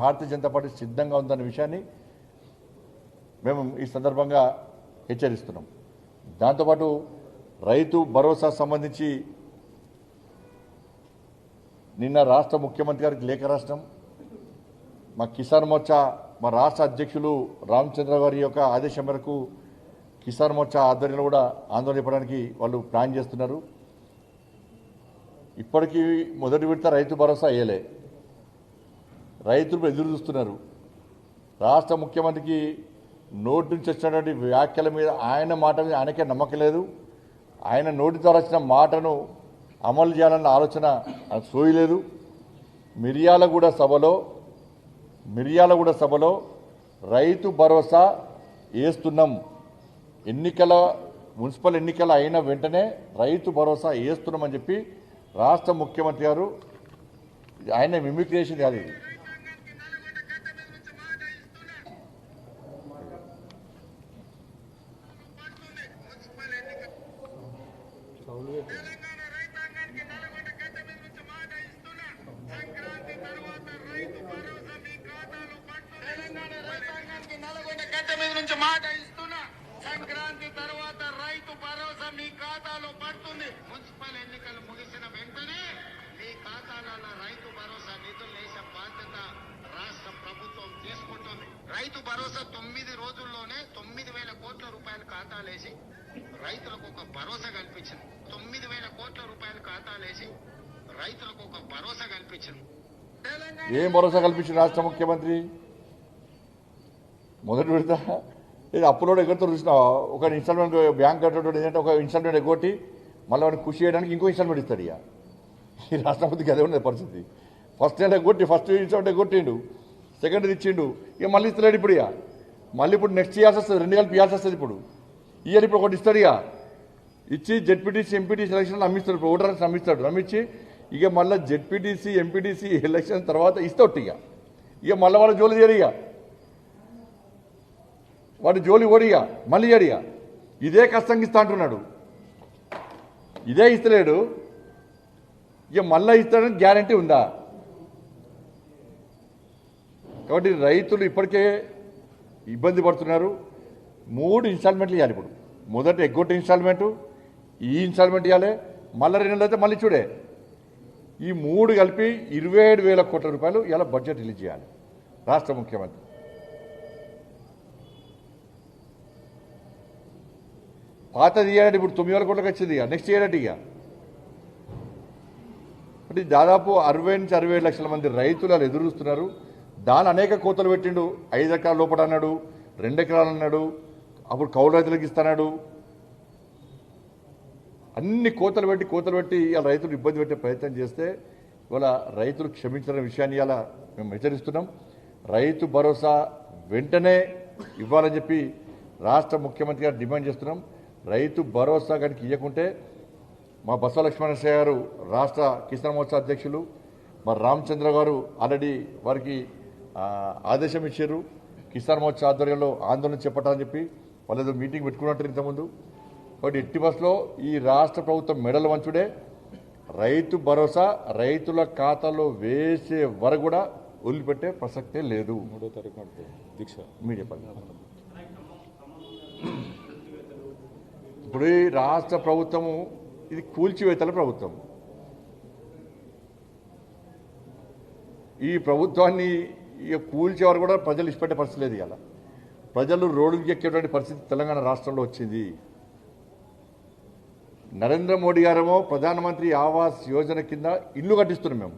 Bharatiya Janata party సిద్ధంగా ఉందన్న విషయాన్ని మేము ఈ సందర్భంగా హెచ్చరిస్తున్నాం. దాంతోపాటు రైతు భరోసా సంబంధించి నిన్న రాష్ట్ర ముఖ్యమంత్రి గారికి లేఖ రాష్ట్రం మా కిసాన్ మోర్చా మా రాష్ట్ర అధ్యక్షులు రామచంద్ర గారి యొక్క ఆదేశం మేరకు కిసాన్ మోర్చా ఆధ్వర్యంలో కూడా ఆందోళన చెప్పడానికి వాళ్ళు ప్లాన్ చేస్తున్నారు. ఇప్పటికీ మొదటి విడత రైతు భరోసా అయ్యలే, రైతులు ఎదురు చూస్తున్నారు. రాష్ట్ర ముఖ్యమంత్రికి నోటి నుంచి వచ్చినటువంటి వ్యాఖ్యల మీద ఆయన మాట మీద ఆయనకే నమ్మకం లేదు. ఆయన నోటి ద్వారా వచ్చిన మాటను అమలు చేయాలన్న ఆలోచన సోయలేదు. మిర్యాలగూడ సభలో రైతు భరోసా వేస్తున్నాం, మున్సిపల్ ఎన్నికల అయిన వెంటనే రైతు భరోసా వేస్తున్నామని చెప్పి రాష్ట్ర ముఖ్యమంత్రి గారు ఆయన మిమిక్రేషన్ కాదు ఇది. సంక్రాంతి తర్వాత రైతు భరోసా మీ ఖాతాలో పడుతుంది. మున్సిపల్ ఎన్నికలు ముగిసిన వెంటనే మీ ఖాతాలలో రైతు భరోసా నిధులు వేసే బాధ్యత రాష్ట్ర ప్రభుత్వం తీసుకుంటుంది. రైతు భరోసా 9 రోజుల్లోనే 9,000 కోట్ల రూపాయల ఖాతాలేసి రైతులకు ఒక భరోసా కల్పించింది. 9,000 కోట్ల రూపాయల ఖాతాలేసి రైతులకు ఒక భరోసా కల్పించింది. ఏం భరోసా కల్పించింది రాష్ట్ర ముఖ్యమంత్రి? మొదటి విడత ఇది అప్పులోడ్ ఎగ్గొడుతూ చూసిన ఒక ఇన్స్టాల్మెంట్ బ్యాంక్ కట్టడం ఏంటంటే ఒక ఇన్స్టాల్మెంట్ ఎగ్గొట్టి మళ్ళీ వాడిని ఖుషి చేయడానికి ఇంకో ఇన్స్టాల్మెంట్ ఇస్తాడు. ఇక ఈ రాష్ట్రపతికి అదే ఉండేది పరిస్థితి. ఫస్ట్ ఎగ్గొట్టి ఫస్ట్ ఇన్స్టాల్మెంట్ ఎగ్గొట్టిండు, సెకండ్ ఇచ్చిండు, ఇక మళ్ళీ ఇస్తలేడు. ఇప్పుడు ఇక మళ్ళీ ఇప్పుడు నెక్స్ట్ ఇయాల్సి వస్తుంది, 2 కలిపి ఇవ్వాల్సి వస్తుంది. ఇప్పుడు ఒకటి ఇస్తాడు. ఇక ఇచ్చి జెడ్పీటీసీ ఎంపీటీసీ ఎలక్షన్ అమ్మిస్తాడు. ఇప్పుడు ఓటర్స్ నమ్మించి ఇక మళ్ళీ జెడ్పీటీసీ ఎంపీటీసీ ఎలక్షన్ తర్వాత ఇస్తాడు. ఇక మళ్ళీ వాళ్ళ జోలి చేయరు. ఇక వాడి జోలి ఓడిగా మళ్ళీ అడిగా ఇదే కష్టంగా ఇస్తా అంటున్నాడు. ఇదే ఇస్తలేడు, ఇక మళ్ళీ ఇస్తాడని గ్యారంటీ ఉందా? కాబట్టి రైతులు ఇప్పటికే ఇబ్బంది పడుతున్నారు. 3 ఇన్స్టాల్మెంట్లు ఇవ్వాలి. ఇప్పుడు మొదటి ఎగ్గొట్టి ఇన్స్టాల్మెంటు, ఈ ఇన్స్టాల్మెంట్ ఇవ్వాలి, మళ్ళీ 2 నెలలు అయితే మళ్ళీ చూడే. ఈ 3 కలిపి 27,000 కోట్ల రూపాయలు ఇలా బడ్జెట్ రిలీజ్ చేయాలి రాష్ట్ర ముఖ్యమంత్రి. పాతది ఇయ్యాలంటే ఇప్పుడు 9,000 కోట్లకు వచ్చింది. ఇక నెక్స్ట్ ఇయ్యాలంటే ఇక అంటే దాదాపు 60 నుంచి 65 లక్షల మంది రైతులు వాళ్ళు ఎదురు చూస్తున్నారు. దాని అనేక కోతలు పెట్టిండు. 5 ఎకరాల లోపల అన్నాడు, 2 ఎకరాలు అన్నాడు, అప్పుడు కౌలు రైతులకు ఇస్తున్నాడు. అన్ని కోతలు పెట్టి ఇలా రైతులు ఇబ్బంది పెట్టే ప్రయత్నం చేస్తే ఇవాళ రైతులు క్షమించిన విషయాన్ని ఇలా మేము హెచ్చరిస్తున్నాం. రైతు భరోసా వెంటనే ఇవ్వాలని చెప్పి రాష్ట్ర ముఖ్యమంత్రి గారు డిమాండ్ చేస్తున్నాం. రైతు భరోసా కనుక ఇవ్వకుంటే మా బసవ లక్ష్మణశ్రీ గారు రాష్ట్ర కిసాన్ మోర్చా అధ్యక్షులు మా రామచంద్ర గారు ఆల్రెడీ వారికి ఆదేశం ఇచ్చారు. కిసాన్ మోర్చా ఆధ్వర్యంలో ఆందోళన చేపట్టాలని చెప్పి వాళ్ళు ఏదో మీటింగ్ పెట్టుకున్నట్టు ఇంతకుముందు. కాబట్టి ఎట్టి బస్సులో ఈ రాష్ట్ర ప్రభుత్వం మెడలు వంచుడే రైతు భరోసా రైతుల ఖాతాలో వేసే వరకు కూడా వదిలిపెట్టే ప్రసక్తే లేదు. 3వ తారీఖు దీక్ష మీడియా ఇప్పుడు ఈ రాష్ట్ర ప్రభుత్వము ఇది కూల్చివేతల ప్రభుత్వం. ఈ ప్రభుత్వాన్ని ఇక కూల్చేవారు కూడా ప్రజలు ఇష్టపడే పరిస్థితి లేదు. ఇలా ప్రజలు రోడ్డుకి ఎక్కేటువంటి పరిస్థితి తెలంగాణ రాష్ట్రంలో వచ్చింది. నరేంద్ర మోడీ గారేమో ప్రధానమంత్రి ఆవాస్ యోజన కింద ఇల్లు కట్టిస్తున్నాం. మేము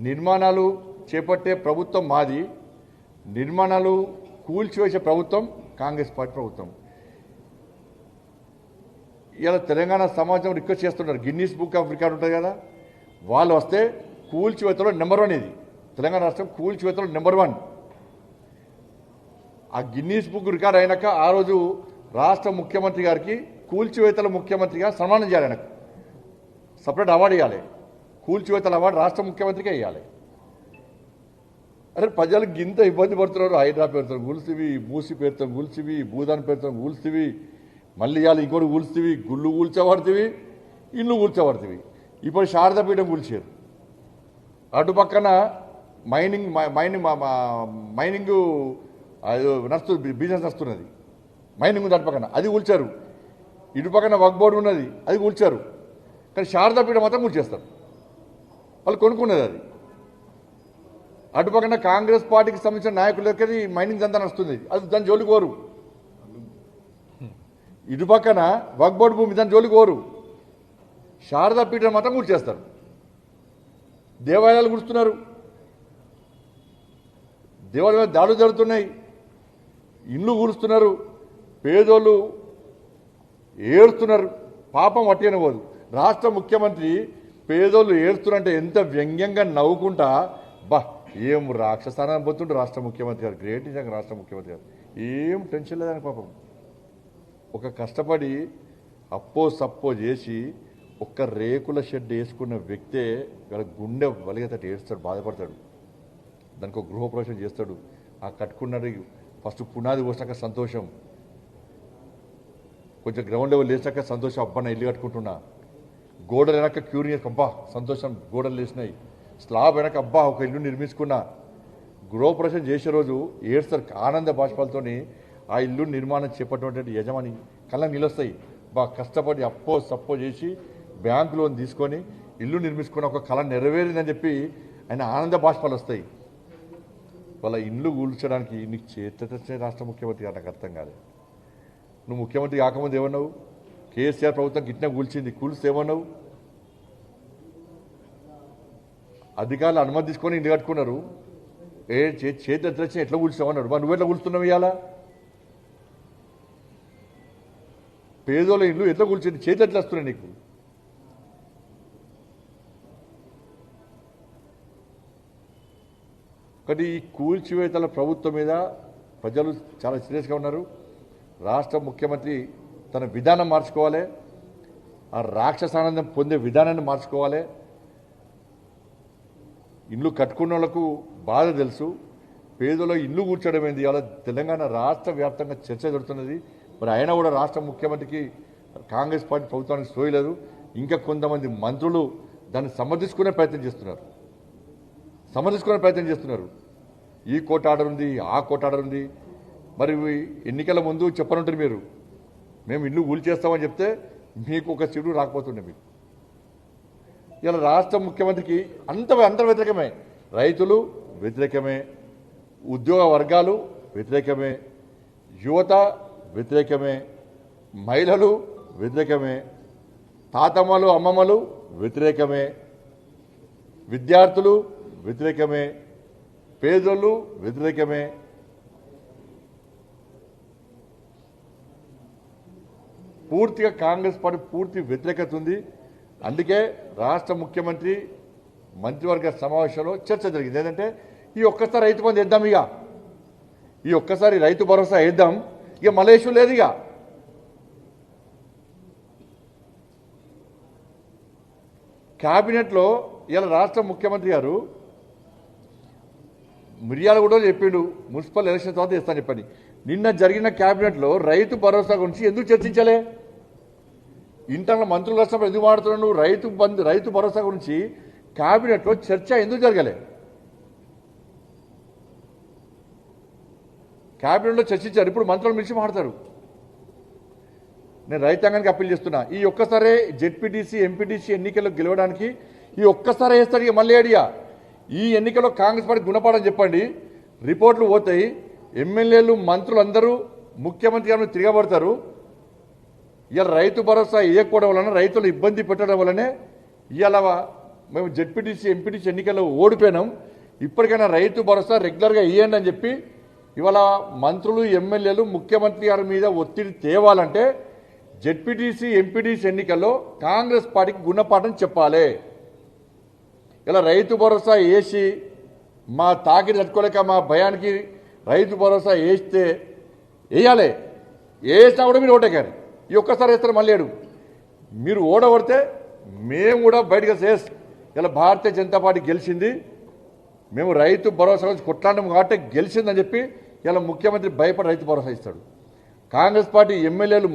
నిర్మాణాలు చేపట్టే ప్రభుత్వం మాది, నిర్మాణాలు కూల్చివేసే ప్రభుత్వం కాంగ్రెస్ పార్టీ ప్రభుత్వం. ఇలా తెలంగాణ సమాజం రిక్వెస్ట్ చేస్తున్నారు. గిన్నీస్ బుక్ ఆఫ్ రికార్డ్ ఉంటుంది కదా, వాళ్ళు వస్తే కూల్చివేతలో నెంబర్ 1 ఇది. తెలంగాణ రాష్ట్రం కూల్చివేతలో నెంబర్ 1. ఆ గిన్నీస్ బుక్ రికార్డ్ అయినాక ఆ రోజు రాష్ట్ర ముఖ్యమంత్రి గారికి కూల్చివేతల ముఖ్యమంత్రిగా సన్మానం చేయాలి. ఆయనకు సపరేట్ అవార్డు ఇవ్వాలి. కూల్చివేతల అవార్డు రాష్ట్ర ముఖ్యమంత్రికే ఇవ్వాలి. అరే ప్రజలకు ఇంత ఇబ్బంది పడుతున్నారు. హైడ్రా పేరుతో కూల్చివి, మూసి పేరుతో కూల్చివి, భూదాన్ పేరుతో కూల్చివి, మళ్ళీ ఇవాళ ఇంకోటి కూల్చివి, గుళ్ళు కూల్చబడుతుంది, ఇల్లు కూల్చబడుతుంది. ఇప్పుడు శారదాపీఠం కూల్చారు. అటు పక్కన మైనింగ్ అది బిజినెస్ నడుస్తున్నది, మైనింగ్ దాటి పక్కన అది కూల్చారు. ఇటు పక్కన వక్ బోర్డు ఉన్నది, అది కూల్చారు. కానీ శారదాపీఠ మాత్రం కూల్చేస్తారు. వాళ్ళు కొనుక్కున్నది అది. అటు పక్కన కాంగ్రెస్ పార్టీకి సంబంధించిన నాయకుల దగ్గర మైనింగ్ అంతా నడుస్తుంది, అది దాని జోలికి కోరు. ఇటు పక్కన వక్ బోర్డు భూమి, దాని జోలికి కోరు. శారదాపీఠ మాత్రం కూల్చేస్తారు. దేవాలయాలు కూలుస్తున్నారు, దేవాలయాలు దాడులు జరుగుతున్నాయి, ఇల్లు కూలుస్తున్నారు, పేదోళ్ళు ఏడుస్తున్నారు. పాపం వట్టిన పోదు. రాష్ట్ర ముఖ్యమంత్రి పేదోళ్ళు ఏడుస్తున్నారంటే ఎంత వ్యంగ్యంగా నవ్వుకుంటా, బా ఏం రాక్షసానం పోతుంటే రాష్ట్ర ముఖ్యమంత్రి గారు గ్రేట్. నిజంగా రాష్ట్ర ముఖ్యమంత్రి గారు ఏం టెన్షన్ లేదని పాపం. ఒక కష్టపడి అప్పో సప్పో చేసి ఒక్క రేకుల షెడ్ వేసుకున్న వ్యక్తే వాళ్ళ గుండె వలిగేటట్టు ఏడుస్తాడు, బాధపడతాడు. దానికి ఒక గృహప్రవేశం చేస్తాడు. ఆ కట్టుకున్నది ఫస్ట్ పునాది పోసాక సంతోషం, కొంచెం గ్రౌండ్ లెవెల్ లేచాక సంతోషం, అబ్బా నా ఇల్లు కట్టుకుంటున్నా. గోడలు వెనక క్యూరియస్, అబ్బా సంతోషం గోడలు లేచినాయి. స్లాబ్ వెనక అబ్బా ఒక ఇల్లు నిర్మించుకున్నా. గృహప్రవేశం చేసే రోజు ఏడ్స్తారు ఆనంద బాష్పాలతో. ఆ ఇల్లు నిర్మాణం చేపట్టినటువంటి యజమాని కళ్ళ నిలుస్తాయి. బా కష్టపడి అప్పో సప్పో చేసి బ్యాంకు లోన్ తీసుకొని ఇల్లు నిర్మించుకున్న ఒక కళ నెరవేరిందని చెప్పి ఆయన ఆనంద బాష్పాలు వస్తాయి. వాళ్ళ ఇల్లు కూల్చడానికి నీకు చేతనే రాష్ట్ర ముఖ్యమంత్రి నాకు అర్థం కాదు. నువ్వు ముఖ్యమంత్రి కాకముందు ఏమన్నావు? కేసీఆర్ ప్రభుత్వం గిట్న కూల్చింది, కూల్స్తే ఏమన్నావు? అధికారులు అనుమతి తీసుకొని ఇంటి కట్టుకున్నారు. చేతి ఎట్లా ఎట్లా కూల్చామన్నాడు. మరి నువ్వెట్లా కూల్స్తున్నావు? ఇవాళ పేదోళ్ళ ఇల్లు ఎట్లా కూల్చింది, చేతి ఎట్లా వస్తున్నాయి నీకు? కానీ ఈ కూల్చివేతల ప్రభుత్వం మీద ప్రజలు చాలా సీరియస్గా ఉన్నారు. రాష్ట్ర ముఖ్యమంత్రి తన విధానం మార్చుకోవాలి, ఆ రాక్షసానందం పొందే విధానాన్ని మార్చుకోవాలి. ఇల్లు కట్టుకున్న వాళ్ళకు బాధ తెలుసు, పేదలో ఇల్లు కూర్చోవడం ఏంది. ఇవాళ తెలంగాణ రాష్ట్ర వ్యాప్తంగా చర్చ జరుగుతున్నది. మరి అయినా కూడా రాష్ట్ర ముఖ్యమంత్రికి కాంగ్రెస్ పార్టీ ప్రభుత్వానికి సోయలేదు. ఇంకా కొంతమంది మంత్రులు దాన్ని సమర్థించుకునే ప్రయత్నం చేస్తున్నారు. ఈ కోర్టు ఆర్డర్ ఉంది, ఆ కోర్టు ఆర్డర్ ఉంది. మరి ఎన్నికల ముందు చెప్పనుంటారు మీరు, మేము ఇల్లు కూల్చేస్తామని చెప్తే మీకు ఒక సీటు రాకపోతుండే. మీకు ఇలా రాష్ట్ర ముఖ్యమంత్రికి అంత వ్యతిరేకమే. రైతులు వ్యతిరేకమే, ఉద్యోగ వర్గాలు వ్యతిరేకమే, యువత వ్యతిరేకమే, మహిళలు వ్యతిరేకమే, తాతమ్మలు అమ్మమ్మలు వ్యతిరేకమే, విద్యార్థులు వ్యతిరేకమే, పేదోళ్ళు వ్యతిరేకమే. పూర్తిగా కాంగ్రెస్ పార్టీ పూర్తి వ్యతిరేకత ఉంది. అందుకే రాష్ట్ర ముఖ్యమంత్రి మంత్రివర్గ సమావేశంలో చర్చ జరిగింది. ఏంటంటే ఈ ఒక్కసారి రైతు బంధు వేద్దాం, ఈ ఒక్కసారి రైతు భరోసా వేద్దాం, ఇక మలేషు లేదు. ఇక క్యాబినెట్లో ఇలా రాష్ట్ర ముఖ్యమంత్రి గారు మిర్యాలగూడలో చెప్పిండు, మున్సిపల్ ఎలక్షన్ తర్వాత ఇస్తాను చెప్పని. నిన్న జరిగిన క్యాబినెట్లో రైతు భరోసా గురించి ఎందుకు చర్చించలే? ఇంటర్నల్ మంత్రుల రాష్ట్రంలో ఎందుకు మాట్లాడుతున్నాడు? రైతు భరోసా గురించి క్యాబినెట్లో చర్చ ఎందుకు జరగలే? క్యాబినెట్లో చర్చించారు, ఇప్పుడు మంత్రులు మించి మాట్లాడతారు. నేను రైతాంగానికి అప్పీల్ చేస్తున్నా, ఈ ఒక్కసారే జెడ్పీటీసీ ఎంపీటీసీ ఎన్నికల్లో గెలవడానికి ఈ ఒక్కసారి వేస్తాడు. ఇక మళ్ళీ అడిగా ఈ ఎన్నికల్లో కాంగ్రెస్ పార్టీ గుణపాఠం చెప్పండి, రిపోర్ట్లు పోతాయి. ఎమ్మెల్యేలు మంత్రులు అందరూ ముఖ్యమంత్రి గారిని తిరగబడతారు. ఇవాళ రైతు భరోసా వేయకపోవడం వలన, రైతులు ఇబ్బంది పెట్టడం వల్లనే ఇవాళ మేము జెడ్పీటీసీ ఎంపీటీసీ ఎన్నికల్లో ఓడిపోయినాం. ఇప్పటికైనా రైతు భరోసా రెగ్యులర్గా వేయండి అని చెప్పి ఇవాళ మంత్రులు ఎమ్మెల్యేలు ముఖ్యమంత్రి గారి మీద ఒత్తిడి తేవాలంటే జెడ్పీటీసీ ఎంపీటీసీ ఎన్నికల్లో కాంగ్రెస్ పార్టీకి గుణపాఠం చెప్పాలి. ఇలా రైతు భరోసా వేసి మా తాకిడి తట్టుకోలేక మా భయానికి రైతు భరోసా వేయాలి. వేసినా కూడా మీరు ఓటేకారు. ఈ ఒక్కసారి వేస్తారు మళ్ళీ మీరు ఓడగొడితే మేము కూడా బయటకు ఇలా భారతీయ జనతా పార్టీ గెలిచింది, మేము రైతు భరోసా గురించి కొట్లాడడం కాబట్టి గెలిచిందని చెప్పి ఇలా ముఖ్యమంత్రి భయపడి రైతు భరోసా ఇస్తాడు. కాంగ్రెస్ పార్టీ ఎమ్మెల్యేలు